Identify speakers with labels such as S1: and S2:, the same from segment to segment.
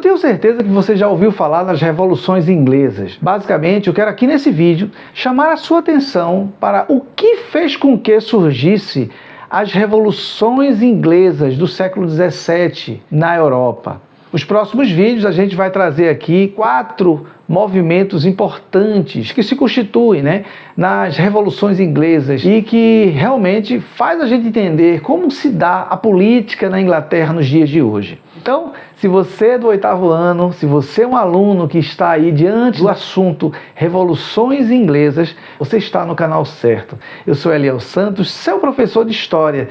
S1: tenho certeza que você já ouviu falar nas revoluções inglesas. Basicamente, eu quero aqui nesse vídeo chamar a sua atenção para o que fez com que surgisse as revoluções inglesas do século XVII na Europa. Nos próximos vídeos a gente vai trazer aqui 4 movimentos importantes que se constituem, nas revoluções inglesas e que realmente faz a gente entender como se dá a política na Inglaterra nos dias de hoje. Então, se você é do 8º ano, se você é um aluno que está aí diante do assunto revoluções inglesas, você está no canal certo. Eu sou Eliel Santos, seu professor de História.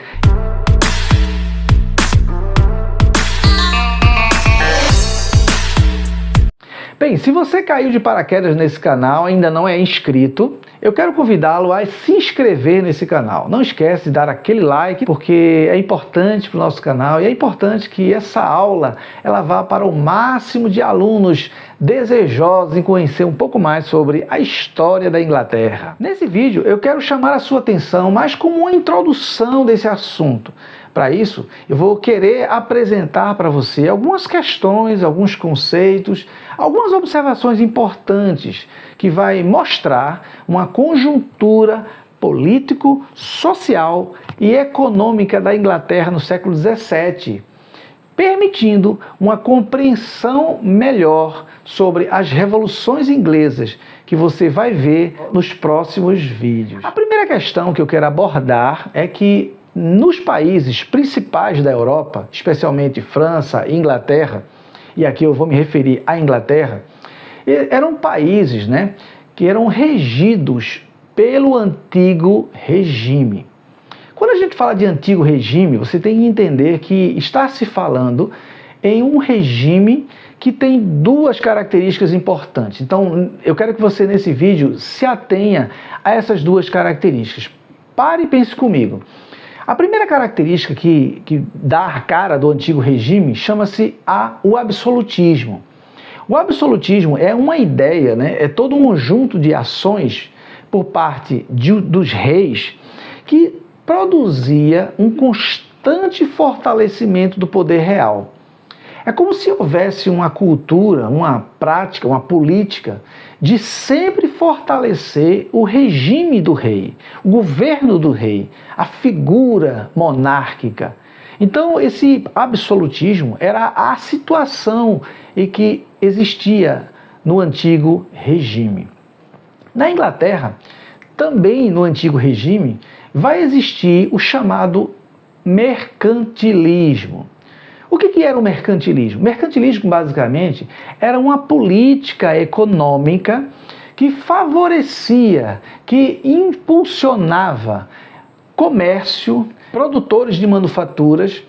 S1: Bem, se você caiu de paraquedas nesse canal, ainda não é inscrito, eu quero convidá-lo a se inscrever nesse canal. Não esquece de dar aquele like, porque é importante para o nosso canal e é importante que essa aula ela vá para o máximo de alunos desejosos em conhecer um pouco mais sobre a história da Inglaterra. Nesse vídeo eu quero chamar a sua atenção mais como uma introdução desse assunto. Para isso, eu vou querer apresentar para você algumas questões, alguns conceitos, algumas observações importantes que vai mostrar uma conjuntura político, social e econômica da Inglaterra no século XVII, permitindo uma compreensão melhor sobre as revoluções inglesas que você vai ver nos próximos vídeos. A primeira questão que eu quero abordar é que nos países principais da Europa, especialmente França e Inglaterra, e aqui eu vou me referir à Inglaterra, eram países que eram regidos pelo antigo regime. Quando a gente fala de antigo regime, você tem que entender que está se falando em um regime que tem 2 características importantes. Então, eu quero que você nesse vídeo se atenha a essas 2 características. Pare e pense comigo. A primeira característica que dá a cara do antigo regime chama-se o absolutismo. O absolutismo é uma ideia, é todo um conjunto de ações por parte dos reis que produzia um constante fortalecimento do poder real. É como se houvesse uma cultura, uma prática, uma política de sempre fortalecer o regime do rei, o governo do rei, a figura monárquica. Então, esse absolutismo era a situação em que existia no antigo regime. Na Inglaterra, também no antigo regime, vai existir o chamado mercantilismo. O que era o mercantilismo? O mercantilismo, basicamente, era uma política econômica que favorecia, que impulsionava comércio, produtores de manufaturas,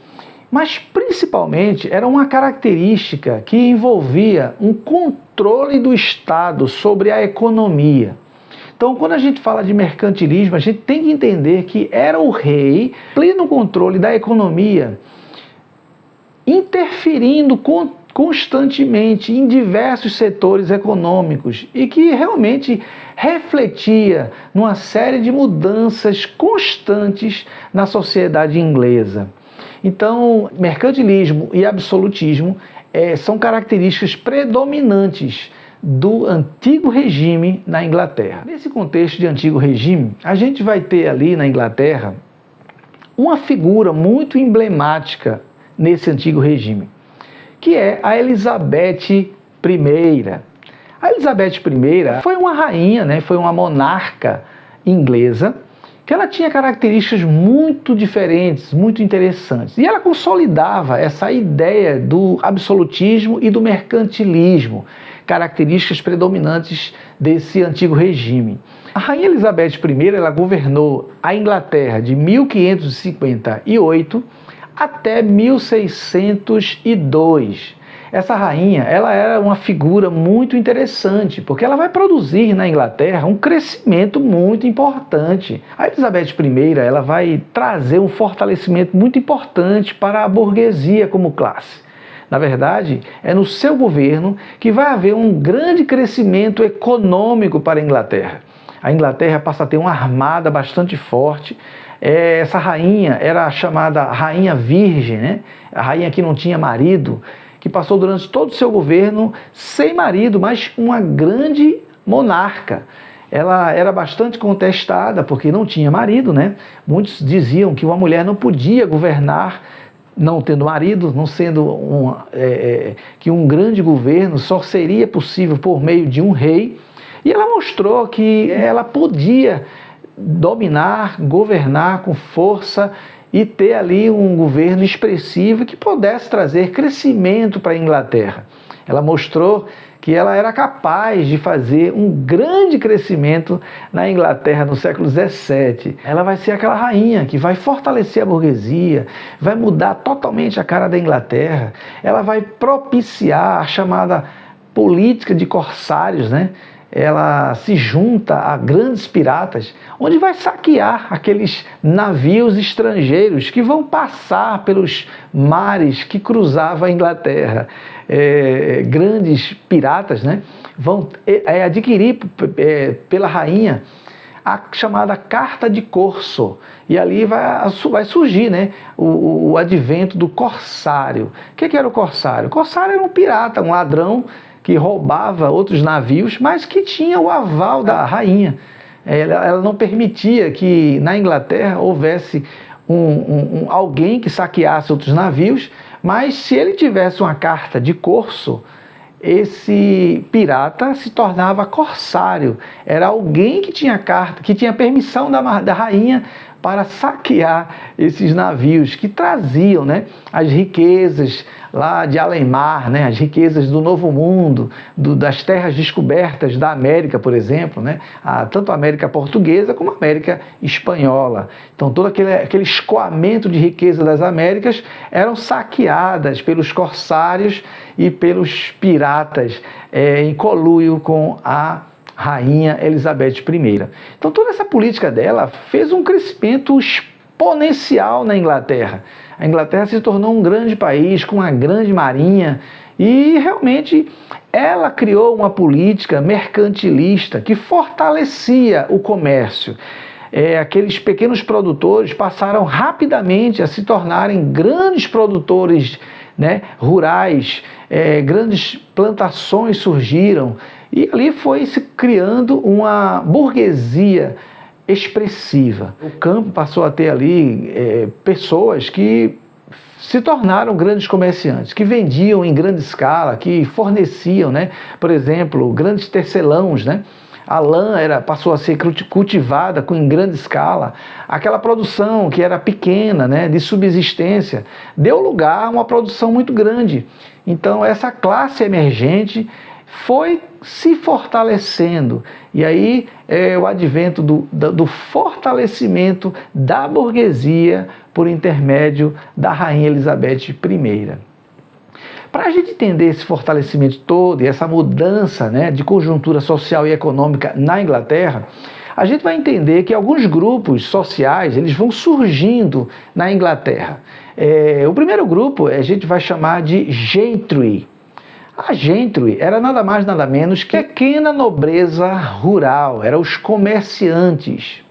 S1: mas principalmente era uma característica que envolvia um controle do Estado sobre a economia. Então, quando a gente fala de mercantilismo, a gente tem que entender que era o rei, pleno controle da economia, interferindo constantemente em diversos setores econômicos e que realmente refletia numa série de mudanças constantes na sociedade inglesa. Então, mercantilismo e absolutismo são características predominantes do antigo regime na Inglaterra. Nesse contexto de antigo regime, a gente vai ter ali na Inglaterra uma figura muito emblemática nesse antigo regime, que é a Elizabeth I. A Elizabeth I foi uma rainha, foi uma monarca inglesa, que ela tinha características muito diferentes, muito interessantes. E ela consolidava essa ideia do absolutismo e do mercantilismo, características predominantes desse antigo regime. A rainha Elizabeth I ela governou a Inglaterra de 1558 até 1602. Essa rainha, ela era uma figura muito interessante, porque ela vai produzir na Inglaterra um crescimento muito importante. A Elizabeth I, ela vai trazer um fortalecimento muito importante para a burguesia como classe. Na verdade, é no seu governo que vai haver um grande crescimento econômico para a Inglaterra. A Inglaterra passa a ter uma armada bastante forte. Essa rainha era chamada Rainha Virgem, a rainha que não tinha marido. que passou durante todo o seu governo sem marido, mas uma grande monarca. Ela era bastante contestada porque não tinha marido, né? Muitos diziam que uma mulher não podia governar não tendo marido, não sendo que um grande governo só seria possível por meio de um rei. E ela mostrou que ela podia dominar, governar com força e ter ali um governo expressivo que pudesse trazer crescimento para a Inglaterra. Ela mostrou que ela era capaz de fazer um grande crescimento na Inglaterra no século XVII. Ela vai ser aquela rainha que vai fortalecer a burguesia, vai mudar totalmente a cara da Inglaterra, ela vai propiciar a chamada política de corsários, né? Ela se junta a grandes piratas, onde vai saquear aqueles navios estrangeiros que vão passar pelos mares que cruzavam a Inglaterra. Grandes piratas, né, vão adquirir pela rainha a chamada Carta de Corso, e ali vai surgir, né, o advento do corsário. O que era o corsário? O corsário era um pirata, um ladrão que roubava outros navios, mas que tinha o aval da rainha. Ela não permitia que na Inglaterra houvesse alguém que saqueasse outros navios, mas se ele tivesse uma carta de corso, esse pirata se tornava corsário. Era alguém que tinha carta, que tinha permissão da rainha para saquear esses navios que traziam, né, as riquezas lá de além-mar, né, as riquezas do Novo Mundo, das terras descobertas da América, por exemplo, né, tanto a América portuguesa como a América espanhola. Então todo aquele escoamento de riqueza das Américas eram saqueadas pelos corsários e pelos piratas em conluio com a Rainha Elizabeth I. Então toda essa política dela fez um crescimento exponencial na Inglaterra. A Inglaterra se tornou um grande país com uma grande marinha e realmente ela criou uma política mercantilista que fortalecia o comércio. Aqueles pequenos produtores passaram rapidamente a se tornarem grandes produtores, né, rurais, grandes plantações surgiram e ali foi se criando uma burguesia expressiva. O campo passou a ter ali pessoas que se tornaram grandes comerciantes, que vendiam em grande escala, que forneciam, né, por exemplo, grandes tecelãos, né? A lã passou a ser cultivada em grande escala. Aquela produção que era pequena, né, de subsistência, deu lugar a uma produção muito grande. Então essa classe emergente foi se fortalecendo. E aí o advento do fortalecimento da burguesia por intermédio da Rainha Elizabeth I. Para a gente entender esse fortalecimento todo e essa mudança, né, de conjuntura social e econômica na Inglaterra, a gente vai entender que alguns grupos sociais eles vão surgindo na Inglaterra. O primeiro grupo a gente vai chamar de gentry. A gentry era nada mais nada menos que pequena nobreza rural, eram os comerciantes.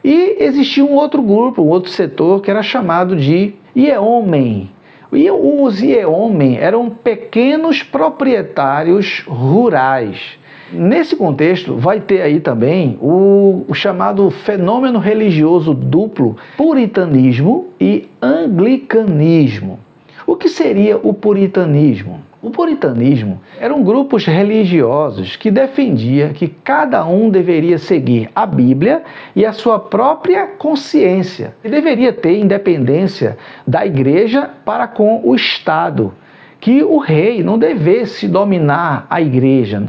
S1: E existia um outro grupo, um outro setor que era chamado de yeomen. E os yeomen eram pequenos proprietários rurais. Nesse contexto, vai ter aí também o chamado fenômeno religioso duplo, puritanismo e anglicanismo. O que seria o puritanismo? O puritanismo eram grupos religiosos que defendiam que cada um deveria seguir a Bíblia e a sua própria consciência. E deveria ter independência da igreja para com o Estado, que o rei não devesse dominar a igreja,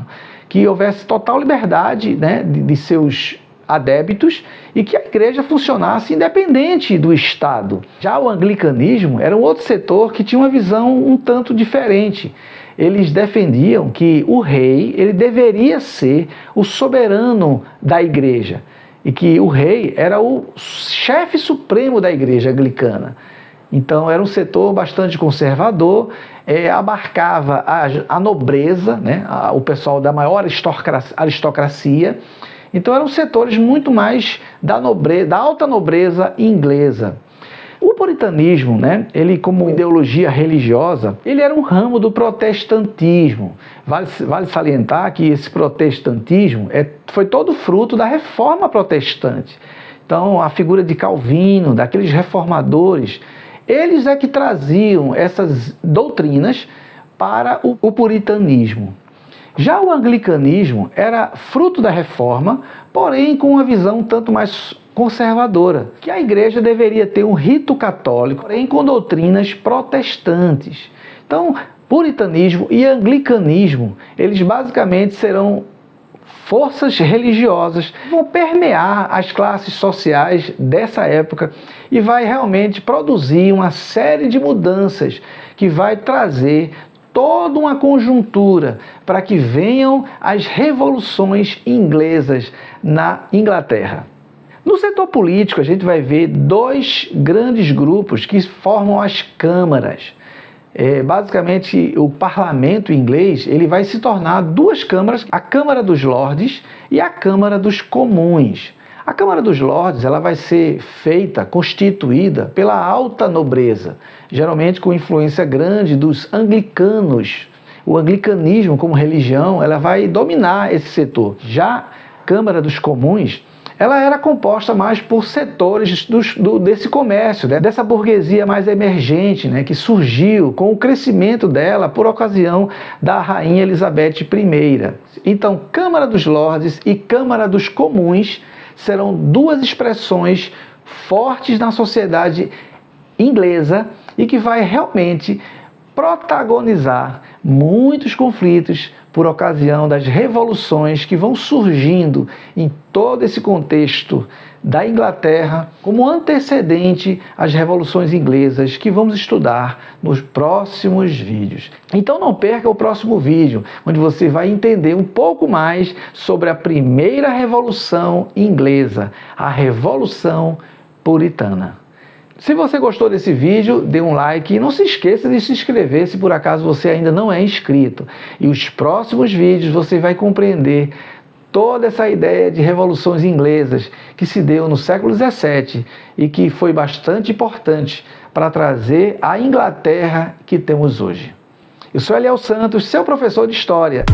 S1: que houvesse total liberdade, né, de seus adébitos e que a igreja funcionasse independente do Estado. Já o anglicanismo era um outro setor que tinha uma visão um tanto diferente. Eles defendiam que o rei ele deveria ser o soberano da igreja e que o rei era o chefe supremo da igreja anglicana. Então era um setor bastante conservador, abarcava a nobreza, né, o pessoal da maior aristocracia. Então eram setores muito mais da alta nobreza inglesa. O puritanismo, né, ele como ideologia religiosa, ele era um ramo do protestantismo. Vale salientar que esse protestantismo foi todo fruto da reforma protestante. Então, a figura de Calvino, daqueles reformadores, eles é que traziam essas doutrinas para o puritanismo. Já o anglicanismo era fruto da reforma, porém com uma visão tanto mais conservadora, que a igreja deveria ter um rito católico, porém com doutrinas protestantes. Então, puritanismo e anglicanismo, eles basicamente serão forças religiosas que vão permear as classes sociais dessa época e vai realmente produzir uma série de mudanças que vai trazer toda uma conjuntura para que venham as revoluções inglesas na Inglaterra. No setor político, a gente vai ver dois grandes grupos que formam as câmaras. Basicamente, o parlamento inglês ele vai se tornar duas câmaras, a Câmara dos Lordes e a Câmara dos Comuns. A Câmara dos Lordes ela vai ser constituída pela alta nobreza, geralmente com influência grande dos anglicanos. O anglicanismo como religião ela vai dominar esse setor. Já a Câmara dos Comuns ela era composta mais por setores desse comércio, né? Dessa burguesia mais emergente, né? Que surgiu com o crescimento dela por ocasião da Rainha Elizabeth I. Então, Câmara dos Lordes e Câmara dos Comuns serão duas expressões fortes na sociedade inglesa e que vai realmente protagonizar muitos conflitos por ocasião das revoluções que vão surgindo em todo esse contexto da Inglaterra como antecedente às revoluções inglesas que vamos estudar nos próximos vídeos. Então não perca o próximo vídeo, onde você vai entender um pouco mais sobre a primeira revolução inglesa, a Revolução Puritana. Se você gostou desse vídeo, dê um like e não se esqueça de se inscrever se por acaso você ainda não é inscrito. E os próximos vídeos você vai compreender toda essa ideia de revoluções inglesas que se deu no século XVII e que foi bastante importante para trazer a Inglaterra que temos hoje. Eu sou Eliel Santos, seu professor de História.